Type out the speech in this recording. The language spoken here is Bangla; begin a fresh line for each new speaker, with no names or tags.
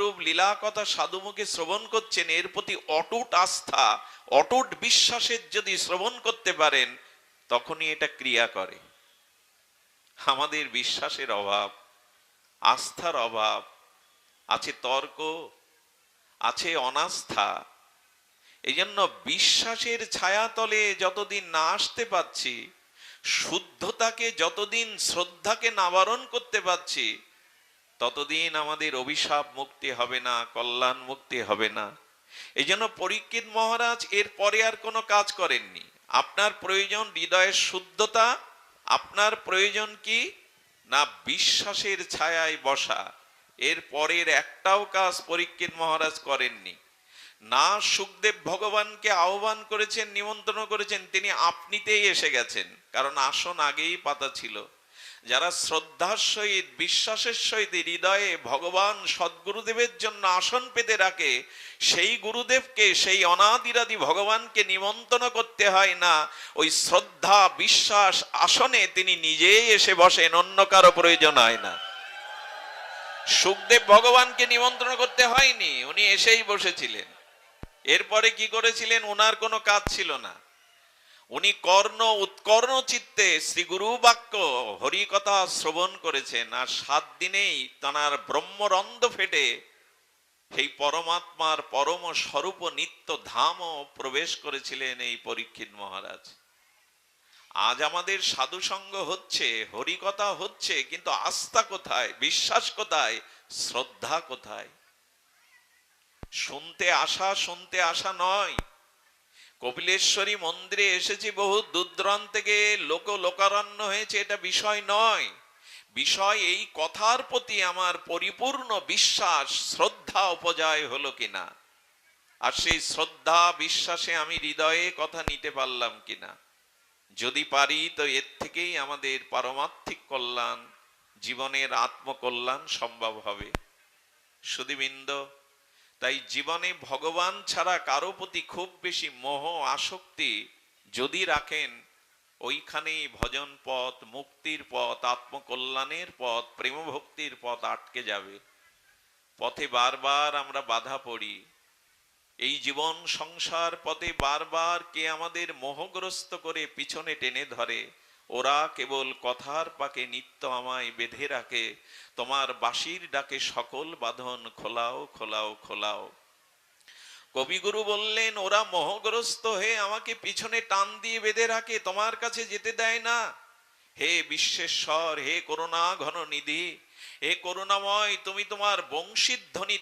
রূপ লীলা কথা সাধুমুখে শ্রবণ করছেন, এর প্রতি অটুট আস্থা, অটুট বিশ্বাসের যদি শ্রবণ করতে পারেন, তখনই এটা ক্রিয়া করে। আমাদের বিশ্বাসের অভাব, আস্থার অভাব, আছে তর্ক, আছে অনাস্থা। এই জন্য বিশ্বাসের ছায়াতলে যতদিন না আসতে পাচ্ছি, শুদ্ধতাকে যতদিন, শ্রদ্ধাকে নাবারণ করতে পাচ্ছি, ততদিন আমাদের অভিশাপ মুক্তি হবে না, কল্যাণ মুক্তি হবে না। এই জন্য পরীক্ষিত মহারাজ এর পরে আর কোনো কাজ করেননি। আপনার প্রয়োজন হৃদয়ের শুদ্ধতা, আপনার প্রয়োজন কি না বিশ্বাসের ছায়ায় বসা। এর পরের একটাও কাজ পরীক্ষিত মহারাজ করেননি। না সুখদেব ভগবানকে আহ্বান করেছেন, নিমন্ত্রণ করেছেন, তিনি আপনিতেই এসে গেছেন, কারণ আসন আগেই পাতা ছিল। যারা শ্রদ্ধার সহিত, বিশ্বাসের সহিত হৃদয়ে ভগবান সদ্গুরুদেবের জন্য আসন পেতে রাখে, সেই গুরুদেবকে, সেই অনাদিরাদি ভগবানকে নিমন্ত্রণ করতে হয় না। ওই শ্রদ্ধা বিশ্বাস আসনে তিনি নিজেই এসে বসেন, অন্য কারো প্রয়োজন হয় না। সুখদেব ভগবানকে নিমন্ত্রণ করতে হয়নি, উনি এসেই বসেছিলেন। এরপরে কি করেছিলেন? ওনার কোনো কাজ ছিল না। উনি উৎকর্ণ চিত্তে শ্রী গুরু বাক্য হরি কথা শ্রবণ করেছেন, আর 7 দিনেই তাঁর ব্রহ্মরন্ধ্র ফেটে সেই পরমাত্মার পরম স্বরূপ নিত্য ধামও প্রবেশ করেছিলেন এই পরীক্ষিত মহারাজ। আজ আমাদের সাধু সঙ্গ হচ্ছে, হরি কথা হচ্ছে, কিন্তু আস্থা কোথায়? বিশ্বাস কোথায়? শ্রদ্ধা কোথায়? শুনতে আসা নয়। কপিলেশ্বরী মন্দিরে এসেছি বহু দূরদূরান্ত থেকে, লোকারণ্য হয়েছে, এটা বিষয় নয়। বিষয় এই কথার প্রতি আমার পরিপূর্ণ বিশ্বাস, শ্রদ্ধা উপজয় হলো কিনা, আর সেই শ্রদ্ধা বিশ্বাসে আমি হৃদয়ে কথা নিতে পারলাম কিনা। যদি পারি তো এর থেকেই আমাদের পারমার্থিক কল্যাণ, জীবনের আত্মকল্যাণ সম্ভব হবে। সুধীবৃন্দ, তাই জীবনে ভগবান ছাড়া কারো প্রতি খুব বেশি মোহ আসক্তি যদি রাখেন, ওইখানেই ভজন পথ, মুক্তির পথ, আত্মকল্যাণের পথ, প্রেম ভক্তির পথ আটকে যাবে। পথে বারবার আমরা বাধা পড়ি। এই জীবন সংসার পথে বারবার কে আমাদের মোহগ্রস্ত করে পিছনে টেনে ধরে। ওরা কেবল কথার পাকে নিত্য আমায় বেঁধে রাখে, তোমার বাঁশির ডাকে সকল বাঁধন খোলাও খোলাও খোলাও। কবিগুরু বললেন, ওরা মোহগ্রস্ত হয়ে আমাকে পিছনে টান দিয়ে বেঁধে রাখে, তোমার কাছে যেতে দেয় না। হে বিশ্বেশ্বর, হে করুণা ঘন নিধি, হে করুণাময়, তুমি তোমার বংশীধ্বনি